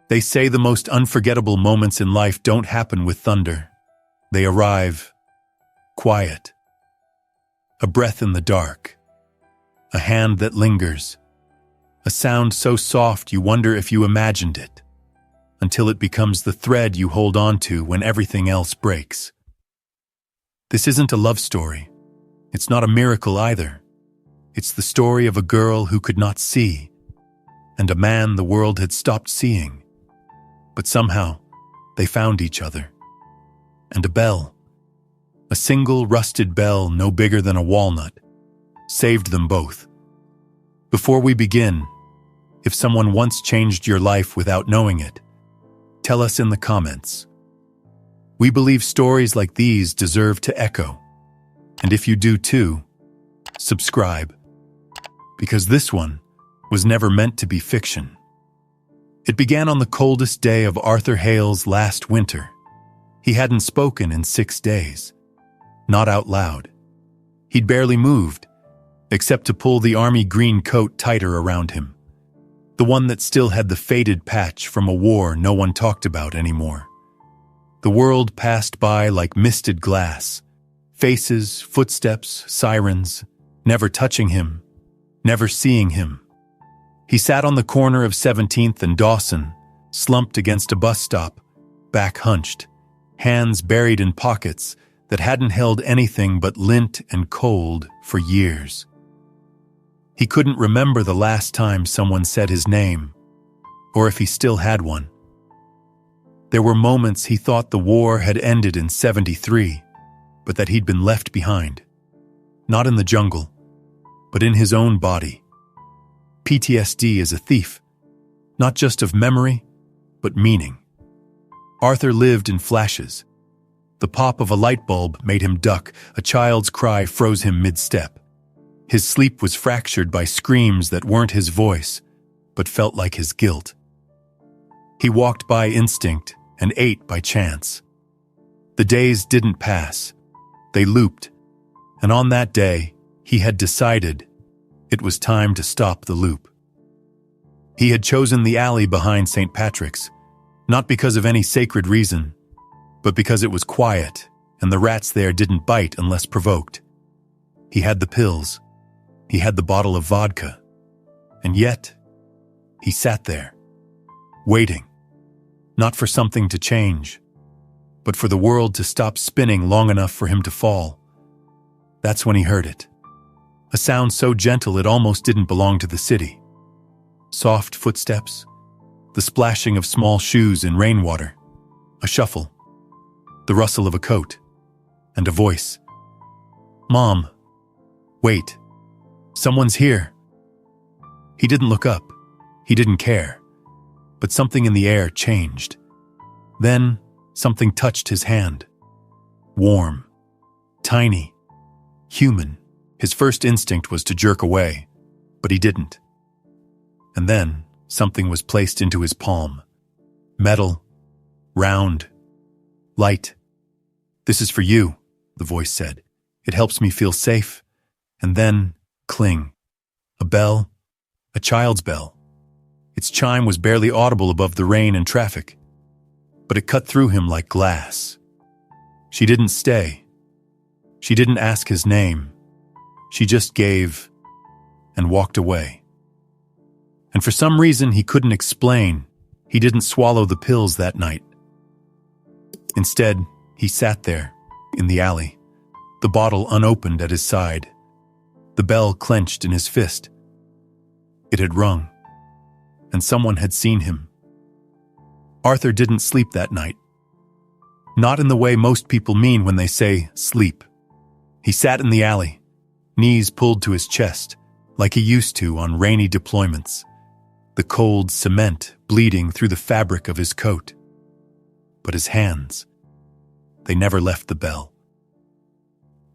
They say the most unforgettable moments in life don't happen with thunder. They arrive quiet. A breath in the dark. A hand that lingers. A sound so soft you wonder if you imagined it, until it becomes the thread you hold on to when everything else breaks. This isn't a love story. It's not a miracle either. It's the story of a girl who could not see, and a man the world had stopped seeing. But somehow, they found each other. And a bell, a single rusted bell no bigger than a walnut, saved them both. Before we begin, if someone once changed your life without knowing it, tell us in the comments. We believe stories like these deserve to echo. And if you do too, subscribe. Because this one was never meant to be fiction. It began on the coldest day of Arthur Hale's last winter. He hadn't spoken in 6 days. Not out loud. He'd barely moved, except to pull the army green coat tighter around him. The one that still had the faded patch from a war no one talked about anymore. The world passed by like misted glass. Faces, footsteps, sirens, never touching him, never seeing him. He sat on the corner of 17th and Dawson, slumped against a bus stop, back hunched, hands buried in pockets that hadn't held anything but lint and cold for years. He couldn't remember the last time someone said his name, or if he still had one. There were moments he thought the war had ended in 73, but that he'd been left behind. Not in the jungle, but in his own body. PTSD is a thief, not just of memory, but meaning. Arthur lived in flashes. The pop of a light bulb made him duck, a child's cry froze him mid-step. His sleep was fractured by screams that weren't his voice, but felt like his guilt. He walked by instinct and ate by chance. The days didn't pass. They looped, and on that day, he had decided it was time to stop the loop. He had chosen the alley behind St. Patrick's, not because of any sacred reason, but because it was quiet and the rats there didn't bite unless provoked. He had the pills. He had the bottle of vodka. And yet, he sat there, waiting, not for something to change, but for the world to stop spinning long enough for him to fall. That's when he heard it. A sound so gentle it almost didn't belong to the city. Soft footsteps, the splashing of small shoes in rainwater, a shuffle, the rustle of a coat, and a voice. "Mom, wait, someone's here." He didn't look up. He didn't care. But something in the air changed. Then, something touched his hand. Warm, tiny, human. His first instinct was to jerk away, but he didn't. And then, something was placed into his palm. Metal, round, light. "This is for you," the voice said. "It helps me feel safe." And then, cling. A bell, a child's bell. Its chime was barely audible above the rain and traffic, but it cut through him like glass. She didn't stay. She didn't ask his name. She just gave and walked away. And for some reason he couldn't explain, he didn't swallow the pills that night. Instead, he sat there, in the alley, the bottle unopened at his side, the bell clenched in his fist. It had rung, and someone had seen him. Arthur didn't sleep that night. Not in the way most people mean when they say sleep. He sat in the alley, knees pulled to his chest, like he used to on rainy deployments, the cold cement bleeding through the fabric of his coat. But his hands, they never left the bell.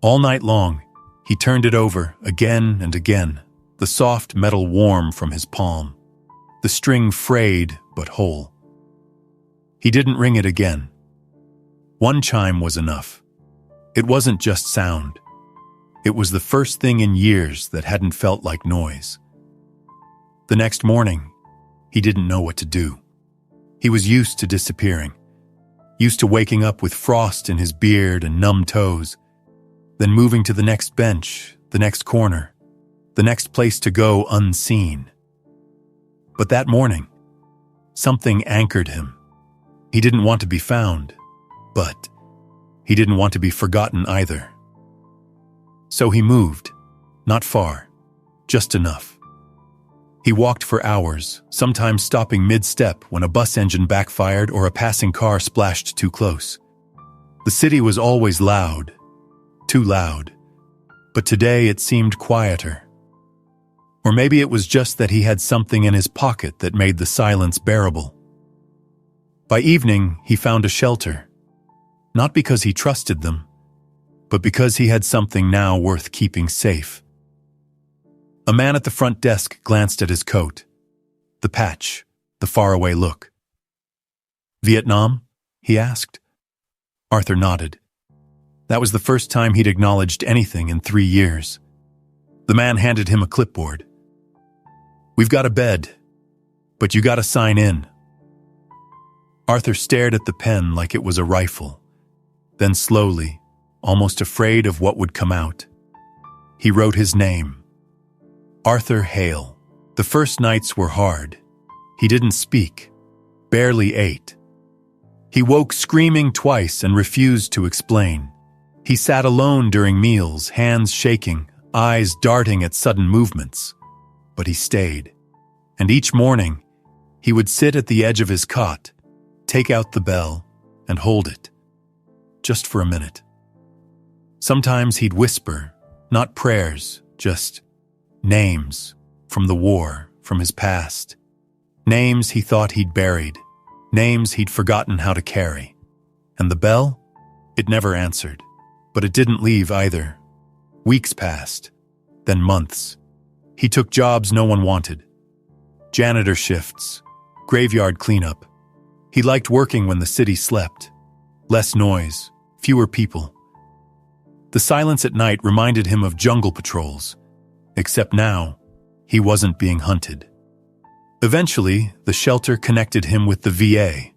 All night long, he turned it over again and again, the soft metal warm from his palm, the string frayed but whole. He didn't ring it again. One chime was enough. It wasn't just sound. It was the first thing in years that hadn't felt like noise. The next morning, he didn't know what to do. He was used to disappearing, used to waking up with frost in his beard and numb toes, then moving to the next bench, the next corner, the next place to go unseen. But that morning, something anchored him. He didn't want to be found, but he didn't want to be forgotten either. So he moved, not far, just enough. He walked for hours, sometimes stopping mid-step when a bus engine backfired or a passing car splashed too close. The city was always loud, too loud, but today it seemed quieter. Or maybe it was just that he had something in his pocket that made the silence bearable. By evening, he found a shelter, not because he trusted them, but because he had something now worth keeping safe. A man at the front desk glanced at his coat, the patch, the faraway look. "Vietnam?" he asked. Arthur nodded. That was the first time he'd acknowledged anything in 3 years. The man handed him a clipboard. "We've got a bed, but you gotta sign in." Arthur stared at the pen like it was a rifle. Then slowly, almost afraid of what would come out, he wrote his name. Arthur Hale. The first nights were hard. He didn't speak, barely ate. He woke screaming twice and refused to explain. He sat alone during meals, hands shaking, eyes darting at sudden movements. But he stayed. And each morning, he would sit at the edge of his cot, take out the bell, and hold it. Just for a minute. Sometimes he'd whisper, not prayers, just names from the war, from his past. Names he thought he'd buried, names he'd forgotten how to carry. And the bell? It never answered. But it didn't leave either. Weeks passed, then months. He took jobs no one wanted. Janitor shifts, graveyard cleanup. He liked working when the city slept. Less noise, fewer people. The silence at night reminded him of jungle patrols, except now, he wasn't being hunted. Eventually, the shelter connected him with the VA.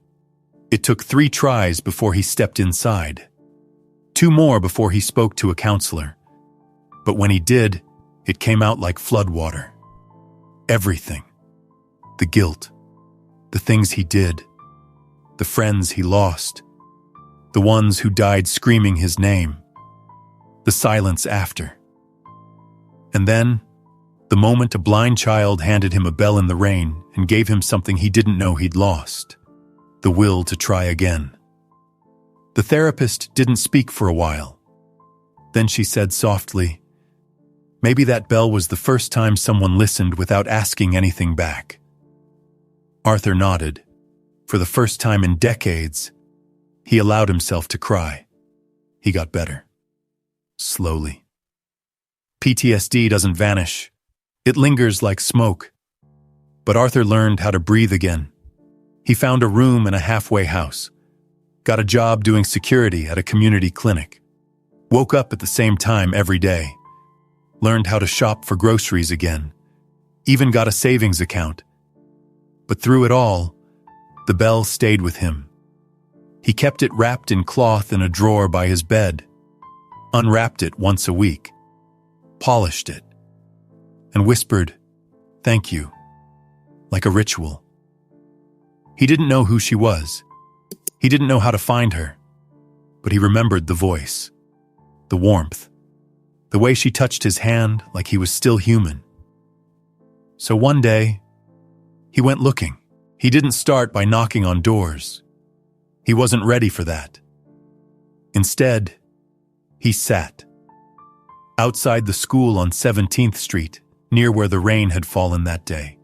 It took 3 tries before he stepped inside. 2 more before he spoke to a counselor. But when he did, it came out like floodwater. Everything. The guilt. The things he did. The friends he lost. The ones who died screaming his name. The silence after. And then, the moment a blind child handed him a bell in the rain and gave him something he didn't know he'd lost. The will to try again. The therapist didn't speak for a while. Then she said softly, "Maybe that bell was the first time someone listened without asking anything back." Arthur nodded. For the first time in decades, he allowed himself to cry. He got better. Slowly. PTSD doesn't vanish. It lingers like smoke. But Arthur learned how to breathe again. He found a room in a halfway house. Got a job doing security at a community clinic. Woke up at the same time every day. Learned how to shop for groceries again. Even got a savings account. But through it all, the bell stayed with him. He kept it wrapped in cloth in a drawer by his bed. Unwrapped it once a week. Polished it. And whispered, "Thank you," like a ritual. He didn't know who she was. He didn't know how to find her. But he remembered the voice, the warmth, the way she touched his hand like he was still human. So one day, he went looking. He didn't start by knocking on doors. He wasn't ready for that. Instead, he sat. Outside the school on 17th Street, near where the rain had fallen that day.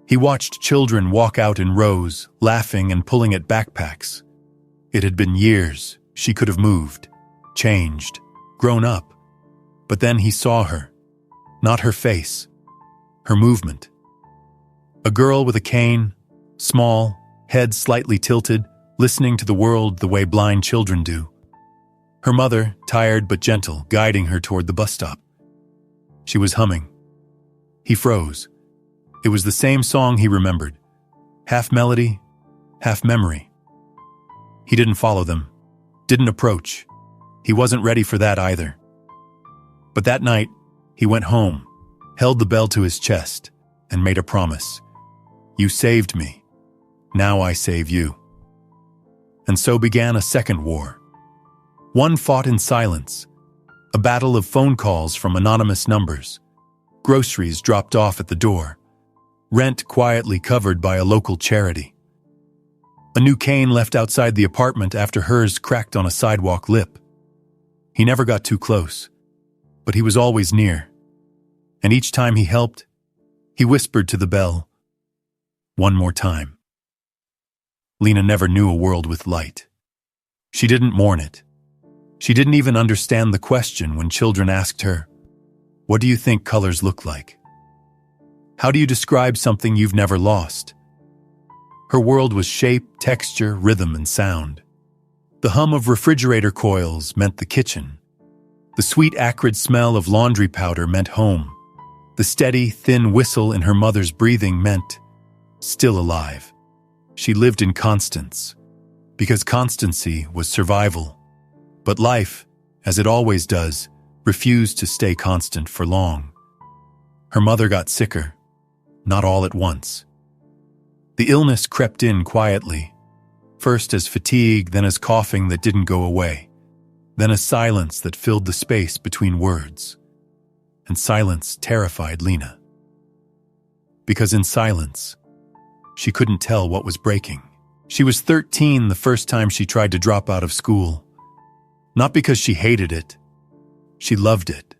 He watched children walk out in rows, laughing and pulling at backpacks. It had been years. She could have moved, changed, grown up. But then he saw her. Not her face. Her movement. A girl with a cane, small, head slightly tilted, listening to the world the way blind children do. Her mother, tired but gentle, guiding her toward the bus stop. She was humming. He froze. It was the same song he remembered. Half melody, half memory. He didn't follow them, didn't approach. He wasn't ready for that either. But that night, he went home, held the bell to his chest, and made a promise. You saved me. Now I save you. And so began a second war. One fought in silence, a battle of phone calls from anonymous numbers, groceries dropped off at the door, rent quietly covered by a local charity. A new cane left outside the apartment after hers cracked on a sidewalk lip. He never got too close, but he was always near. And each time he helped, he whispered to the bell, one more time. Lena never knew a world with light. She didn't mourn it. She didn't even understand the question when children asked her, what do you think colors look like? How do you describe something you've never lost? Her world was shape, texture, rhythm, and sound. The hum of refrigerator coils meant the kitchen. The sweet, acrid smell of laundry powder meant home. The steady, thin whistle in her mother's breathing meant still alive. She lived in constance, because constancy was survival. But life, as it always does, refused to stay constant for long. Her mother got sicker, not all at once. The illness crept in quietly, first as fatigue, then as coughing that didn't go away, then a silence that filled the space between words. And silence terrified Lena. Because in silence, she couldn't tell what was breaking. She was 13 the first time she tried to drop out of school. Not because she hated it. She loved it.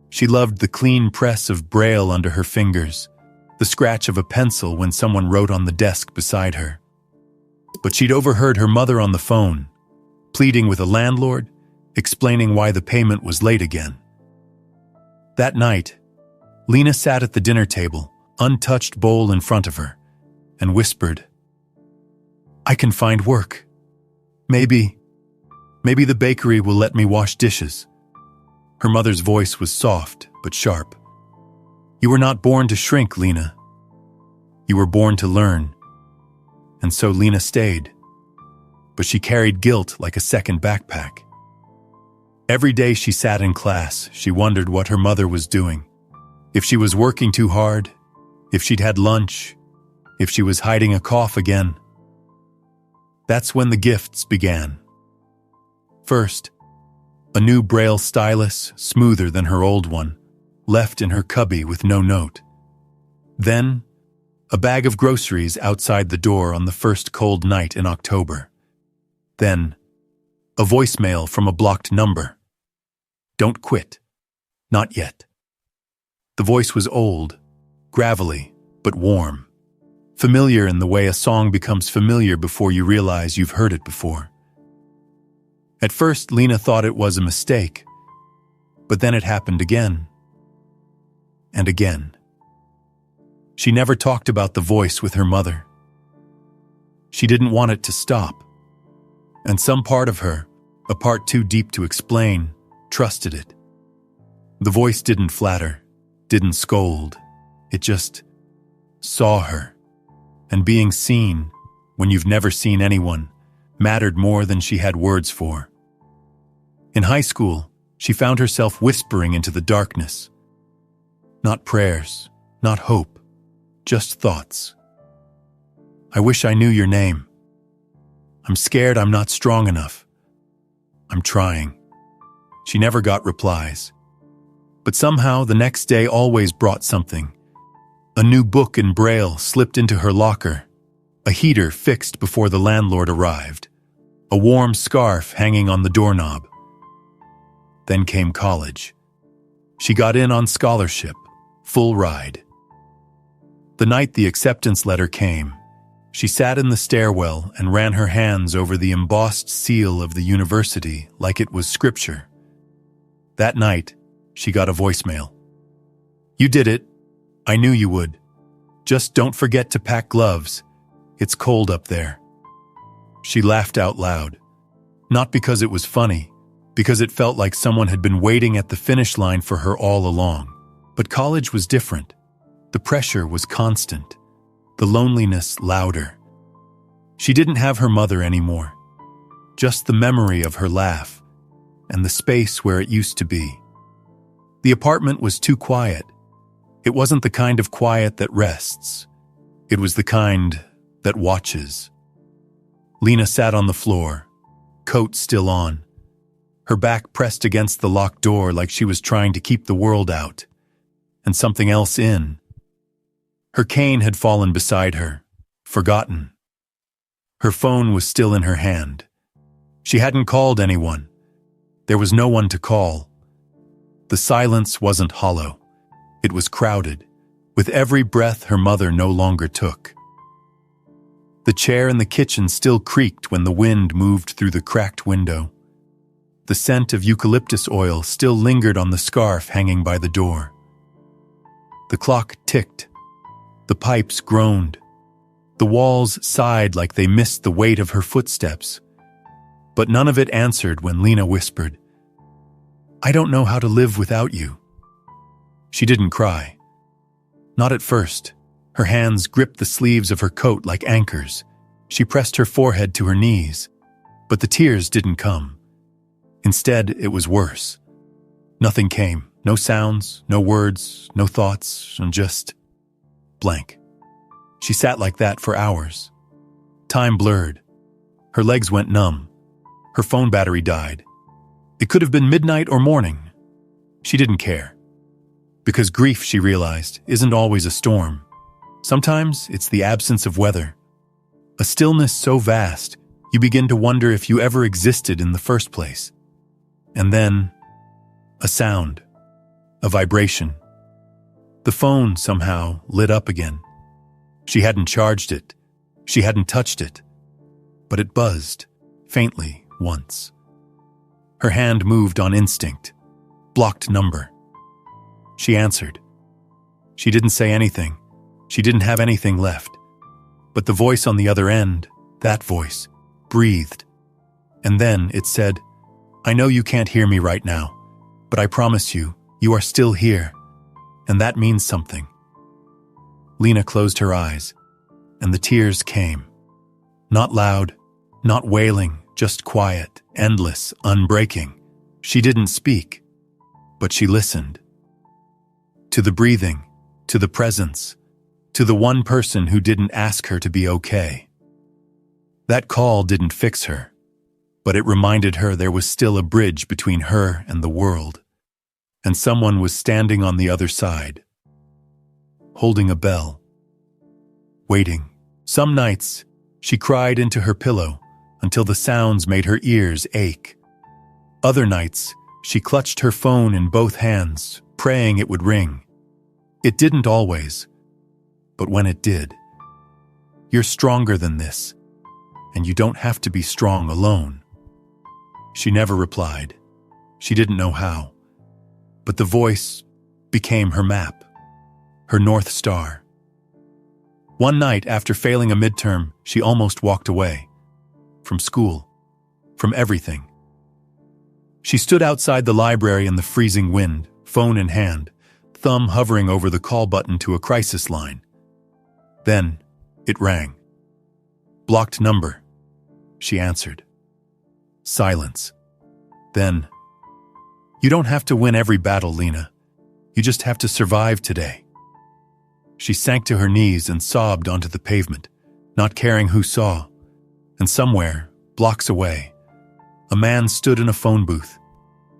She loved the clean press of braille under her fingers, the scratch of a pencil when someone wrote on the desk beside her. But she'd overheard her mother on the phone, pleading with a landlord, explaining why the payment was late again. That night, Lena sat at the dinner table, untouched bowl in front of her, and whispered, I can find work. Maybe the bakery will let me wash dishes. Her mother's voice was soft but sharp. You were not born to shrink, Lena. You were born to learn. And so Lena stayed. But she carried guilt like a second backpack. Every day she sat in class, she wondered what her mother was doing. If she was working too hard, if she'd had lunch, if she was hiding a cough again. That's when the gifts began. First, a new braille stylus, smoother than her old one, left in her cubby with no note. Then, a bag of groceries outside the door on the first cold night in October. Then, a voicemail from a blocked number. Don't quit. Not yet. The voice was old, gravelly, but warm. Familiar in the way a song becomes familiar before you realize you've heard it before. At first, Lena thought it was a mistake, but then it happened again. And again. She never talked about the voice with her mother. She didn't want it to stop. And some part of her, a part too deep to explain, trusted it. The voice didn't flatter, didn't scold. It just saw her. And being seen, when you've never seen anyone, mattered more than she had words for. In high school, she found herself whispering into the darkness. Not prayers, not hope, just thoughts. I wish I knew your name. I'm scared I'm not strong enough. I'm trying. She never got replies. But somehow the next day always brought something. A new book in braille slipped into her locker. A heater fixed before the landlord arrived. A warm scarf hanging on the doorknob. Then came college. She got in on scholarship, full ride. The night the acceptance letter came, she sat in the stairwell and ran her hands over the embossed seal of the university like it was scripture. That night, she got a voicemail. You did it. I knew you would. Just don't forget to pack gloves. It's cold up there. She laughed out loud. Not because it was funny, because it felt like someone had been waiting at the finish line for her all along. But college was different. The pressure was constant. The loneliness louder. She didn't have her mother anymore, just the memory of her laugh and the space where it used to be. The apartment was too quiet. It wasn't the kind of quiet that rests. It was the kind that watches. Lena sat on the floor, coat still on, her back pressed against the locked door like she was trying to keep the world out and something else in. Her cane had fallen beside her, forgotten. Her phone was still in her hand. She hadn't called anyone. There was no one to call. The silence wasn't hollow. It was crowded, with every breath her mother no longer took. The chair in the kitchen still creaked when the wind moved through the cracked window. The scent of eucalyptus oil still lingered on the scarf hanging by the door. The clock ticked. The pipes groaned. The walls sighed like they missed the weight of her footsteps. But none of it answered when Lena whispered, "I don't know how to live without you." She didn't cry. Not at first. Her hands gripped the sleeves of her coat like anchors. She pressed her forehead to her knees. But the tears didn't come. Instead, it was worse. Nothing came. No sounds, no words, no thoughts, and just blank. She sat like that for hours. Time blurred. Her legs went numb. Her phone battery died. It could have been midnight or morning. She didn't care. Because grief, she realized, isn't always a storm. Sometimes it's the absence of weather. A stillness so vast, you begin to wonder if you ever existed in the first place. And then, a sound, a vibration. The phone somehow lit up again. She hadn't charged it. She hadn't touched it. But it buzzed, faintly, once. Her hand moved on instinct. Blocked number. She answered. She didn't say anything. She didn't have anything left. But the voice on the other end, that voice, breathed. And then it said, "I know you can't hear me right now, but I promise you, you are still here. And that means something." Lena closed her eyes, and the tears came. Not loud, not wailing, just quiet, endless, unbreaking. She didn't speak, but she listened. To the breathing, to the presence, to the one person who didn't ask her to be okay. That call didn't fix her, but it reminded her there was still a bridge between her and the world, and someone was standing on the other side, holding a bell, waiting. Some nights, she cried into her pillow until the sounds made her ears ache. Other nights, she clutched her phone in both hands, praying it would ring. It didn't always, but when it did, "You're stronger than this, and you don't have to be strong alone." She never replied. She didn't know how, but the voice became her map, her North Star. One night, after failing a midterm, she almost walked away. From school. From everything. She stood outside the library in the freezing wind, phone in hand, thumb hovering over the call button to a crisis line. Then, it rang. "Blocked number," she answered. Silence. Then, "You don't have to win every battle, Lena. You just have to survive today." She sank to her knees and sobbed onto the pavement, not caring who saw. And somewhere, blocks away, a man stood in a phone booth,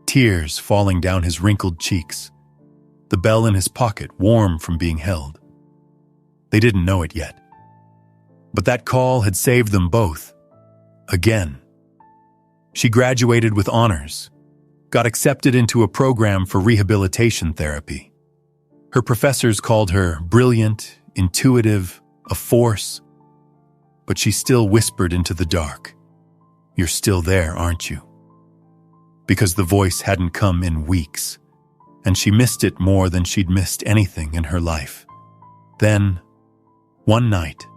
tears falling down his wrinkled cheeks, the bell in his pocket warm from being held. They didn't know it yet. But that call had saved them both. Again. She graduated with honors, got accepted into a program for rehabilitation therapy. Her professors called her brilliant, intuitive, a force. But she still whispered into the dark, "You're still there, aren't you?" Because the voice hadn't come in weeks, and she missed it more than she'd missed anything in her life. Then, one night,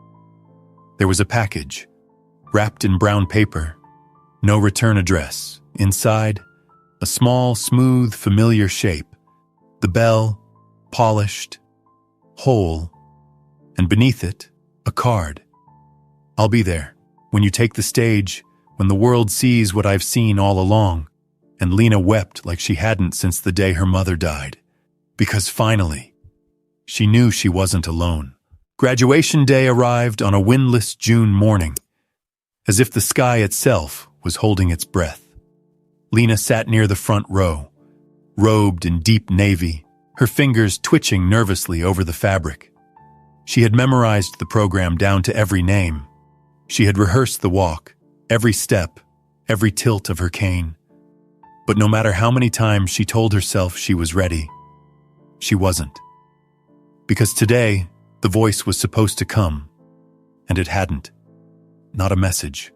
there was a package, wrapped in brown paper, no return address. Inside, a small, smooth, familiar shape, the bell, polished, whole, and beneath it, a card. "I'll be there. When you take the stage, when the world sees what I've seen all along. And Lena wept like she hadn't since the day her mother died. Because finally, she knew she wasn't alone. Graduation day arrived on a windless June morning, as if the sky itself was holding its breath. Lena sat near the front row, robed in deep navy, her fingers twitching nervously over the fabric. She had memorized the program down to every name. She had rehearsed the walk, every step, every tilt of her cane. But no matter how many times she told herself she was ready, she wasn't. Because today, the voice was supposed to come, and it hadn't. Not a message,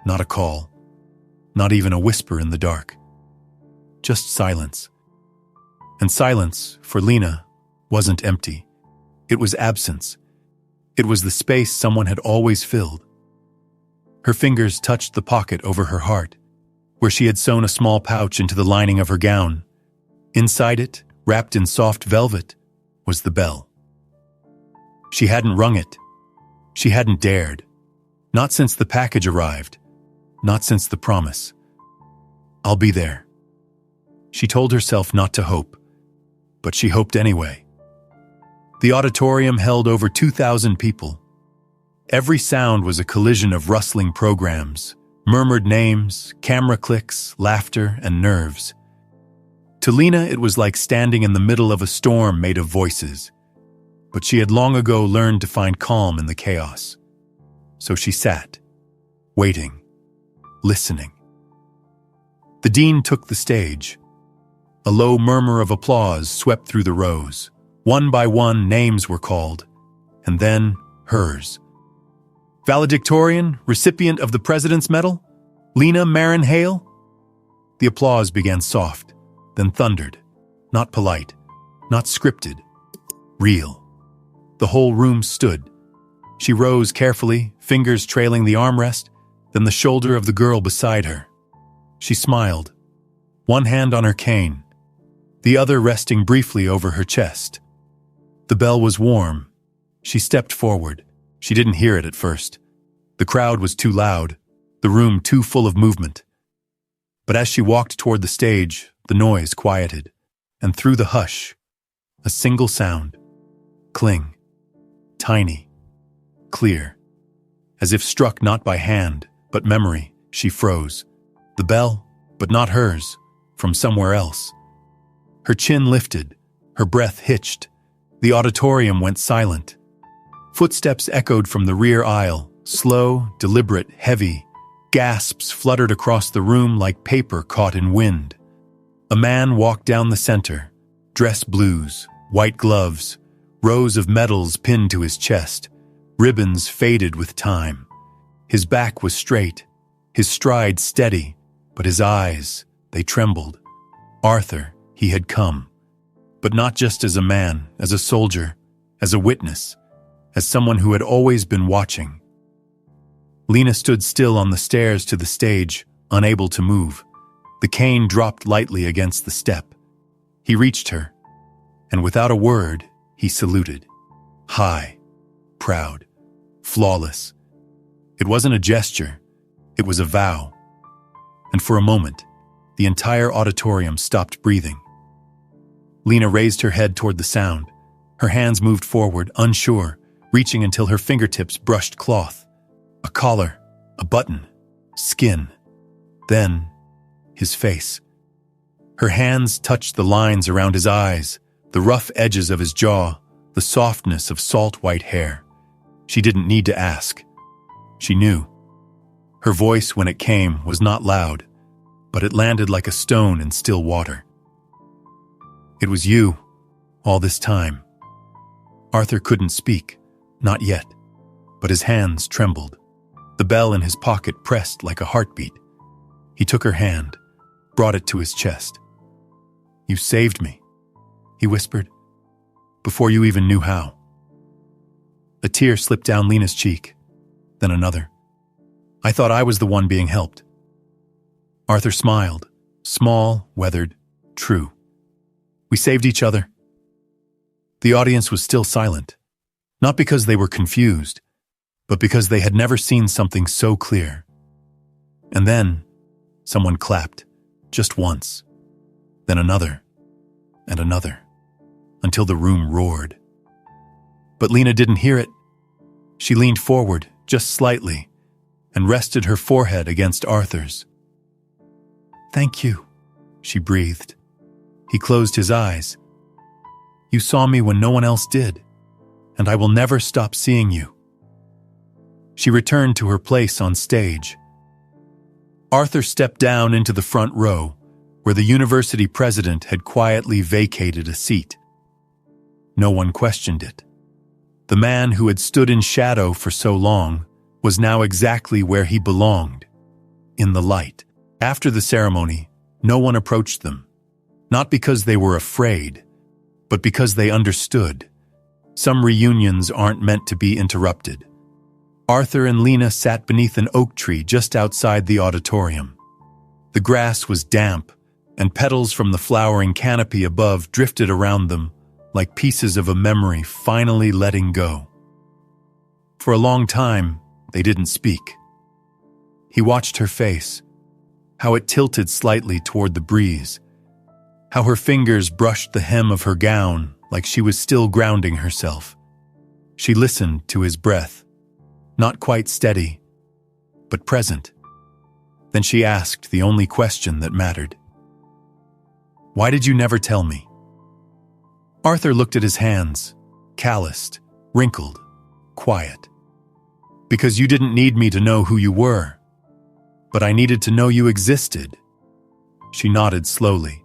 not a call, not even a whisper in the dark. Just silence. And silence, for Lena, wasn't empty. It was absence. It was the space someone had always filled. Her fingers touched the pocket over her heart, where she had sewn a small pouch into the lining of her gown. Inside it, wrapped in soft velvet, was the bell. She hadn't rung it. She hadn't dared. Not since the package arrived. Not since the promise. I'll be there. She told herself not to hope, but she hoped anyway. The auditorium held over 2,000 people. Every sound was a collision of rustling programs, murmured names, camera clicks, laughter, and nerves. To Lena, it was like standing in the middle of a storm made of voices. But she had long ago learned to find calm in the chaos. So she sat, waiting, listening. The dean took the stage. A low murmur of applause swept through the rows. One by one, names were called, and then hers. Valedictorian, recipient of the President's Medal, Lena Marin Hale. The applause began soft, then thundered, not polite, not scripted, real. The whole room stood. She rose carefully, fingers trailing the armrest, then the shoulder of the girl beside her. She smiled, one hand on her cane, the other resting briefly over her chest. The bell was warm. She stepped forward. She didn't hear it at first. The crowd was too loud, the room too full of movement. But as she walked toward the stage, the noise quieted, and through the hush, a single sound, cling, tiny, clear. As if struck not by hand, but memory, she froze. The bell, but not hers, from somewhere else. Her chin lifted, her breath hitched. The auditorium went silent. Footsteps echoed from the rear aisle, slow, deliberate, heavy. Gasps fluttered across the room like paper caught in wind. A man walked down the center, dress blues, white gloves, rows of medals pinned to his chest, ribbons faded with time. His back was straight, his stride steady, but his eyes, they trembled. Arthur, he had come. But not just as a man, as a soldier, as a witness, as someone who had always been watching. Lena stood still on the stairs to the stage, unable to move. The cane dropped lightly against the step. He reached her, and without a word, he saluted. High, proud, flawless. It wasn't a gesture, it was a vow. And for a moment, the entire auditorium stopped breathing. Lena raised her head toward the sound. Her hands moved forward, unsure, reaching until her fingertips brushed cloth. A collar, a button, skin. Then, his face. Her hands touched the lines around his eyes, the rough edges of his jaw, the softness of salt-white hair. She didn't need to ask. She knew. Her voice, when it came, was not loud, but it landed like a stone in still water. It was you, all this time. Arthur couldn't speak, not yet, but his hands trembled. The bell in his pocket pressed like a heartbeat. He took her hand, brought it to his chest. You saved me, he whispered, before you even knew how. A tear slipped down Lena's cheek, then another. I thought I was the one being helped. Arthur smiled, small, weathered, true. We saved each other. The audience was still silent, not because they were confused, but because they had never seen something so clear. And then, someone clapped, just once, then another, and another, until the room roared. But Lena didn't hear it. She leaned forward, just slightly, and rested her forehead against Arthur's. "Thank you," she breathed. He closed his eyes. "You saw me when no one else did, and I will never stop seeing you." She returned to her place on stage. Arthur stepped down into the front row, where the university president had quietly vacated a seat. No one questioned it. The man who had stood in shadow for so long was now exactly where he belonged, in the light. After the ceremony, no one approached them, not because they were afraid, but because they understood. Some reunions aren't meant to be interrupted. Arthur and Lena sat beneath an oak tree just outside the auditorium. The grass was damp, and petals from the flowering canopy above drifted around them like pieces of a memory finally letting go. For a long time, they didn't speak. He watched her face, how it tilted slightly toward the breeze, how her fingers brushed the hem of her gown like she was still grounding herself. She listened to his breath, not quite steady, but present. Then she asked the only question that mattered. "Why did you never tell me?" Arthur looked at his hands, calloused, wrinkled, quiet. "Because you didn't need me to know who you were, but I needed to know you existed." She nodded slowly,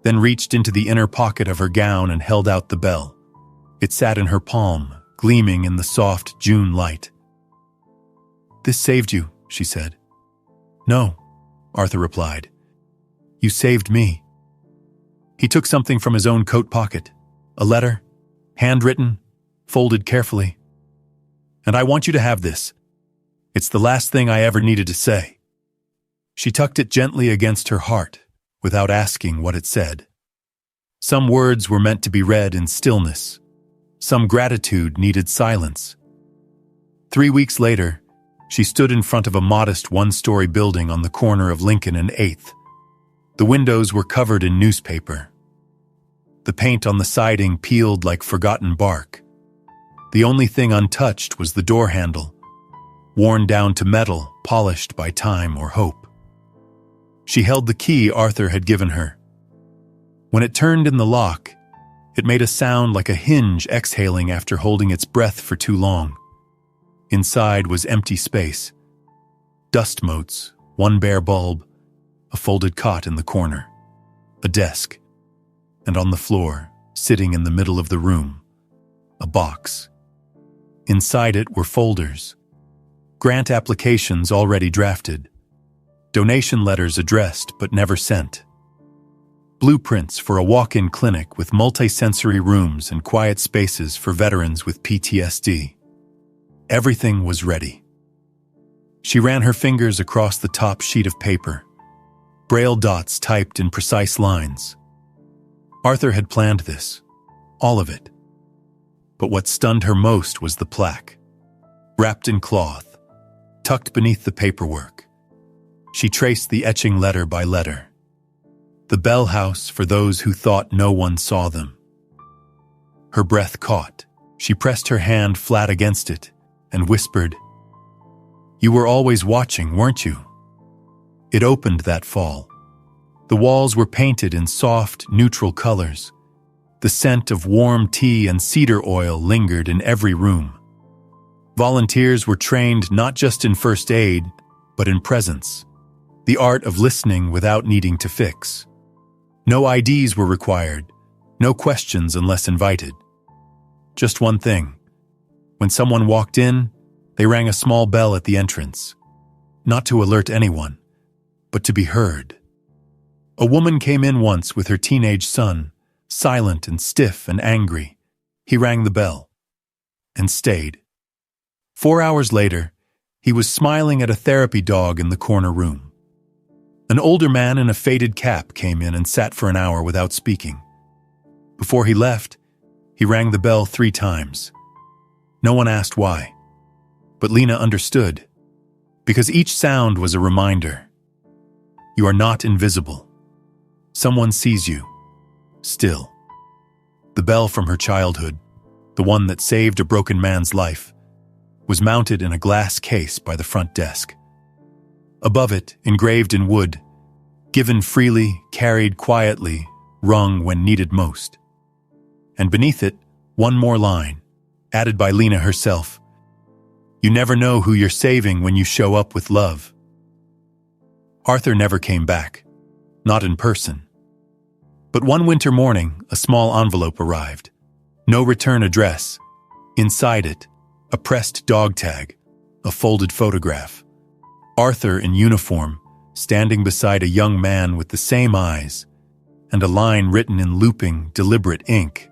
then reached into the inner pocket of her gown and held out the bell. It sat in her palm, gleaming in the soft June light. "This saved you," she said. "No," Arthur replied. "You saved me." He took something from his own coat pocket, a letter, handwritten, folded carefully. "And I want you to have this. It's the last thing I ever needed to say." She tucked it gently against her heart, without asking what it said. Some words were meant to be read in stillness. Some gratitude needed silence. 3 weeks later, she stood in front of a modest one-story building on the corner of Lincoln and 8th. The windows were covered in newspaper. The paint on the siding peeled like forgotten bark. The only thing untouched was the door handle, worn down to metal, polished by time or hope. She held the key Arthur had given her. When it turned in the lock, it made a sound like a hinge exhaling after holding its breath for too long. Inside was empty space. Dust motes, one bare bulb, a folded cot in the corner, a desk, and on the floor, sitting in the middle of the room, a box. Inside it were folders, grant applications already drafted, donation letters addressed but never sent, blueprints for a walk-in clinic with multi-sensory rooms and quiet spaces for veterans with PTSD. Everything was ready. She ran her fingers across the top sheet of paper, braille dots typed in precise lines. Arthur had planned this, all of it. But what stunned her most was the plaque, wrapped in cloth, tucked beneath the paperwork. She traced the etching letter by letter. The Bell House for those who thought no one saw them. Her breath caught. She pressed her hand flat against it and whispered, "You were always watching, weren't you?" It opened that fall. The walls were painted in soft, neutral colors. The scent of warm tea and cedar oil lingered in every room. Volunteers were trained not just in first aid, but in presence, the art of listening without needing to fix. No IDs were required, no questions unless invited. Just one thing. When someone walked in, they rang a small bell at the entrance, not to alert anyone, but to be heard. A woman came in once with her teenage son, silent and stiff and angry. He rang the bell and stayed. 4 hours later, he was smiling at a therapy dog in the corner room. An older man in a faded cap came in and sat for an hour without speaking. Before he left, he rang the bell 3 times. No one asked why. But Lena understood, because each sound was a reminder. You are not invisible. Someone sees you, still. The bell from her childhood, the one that saved a broken man's life, was mounted in a glass case by the front desk. Above it, engraved in wood, given freely, carried quietly, rung when needed most. And beneath it, one more line, added by Lena herself. You never know who you're saving when you show up with love. Arthur never came back, not in person. But one winter morning, a small envelope arrived. No return address. Inside it, a pressed dog tag, a folded photograph. Arthur in uniform, standing beside a young man with the same eyes, and a line written in looping, deliberate ink.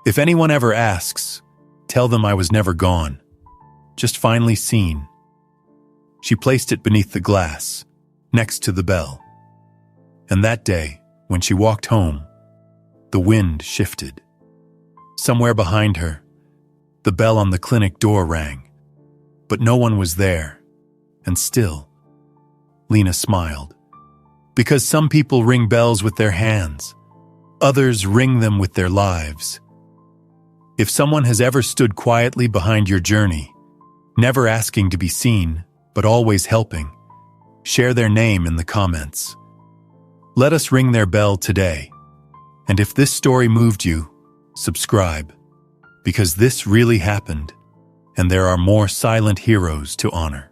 If anyone ever asks, tell them I was never gone, just finally seen. She placed it beneath the glass, next to the bell. And that day, when she walked home, the wind shifted. Somewhere behind her, the bell on the clinic door rang, but no one was there, and still, Lena smiled. Because some people ring bells with their hands, others ring them with their lives. If someone has ever stood quietly behind your journey, never asking to be seen, but always helping, share their name in the comments. Let us ring their bell today. And if this story moved you, subscribe, because this really happened, and there are more silent heroes to honor.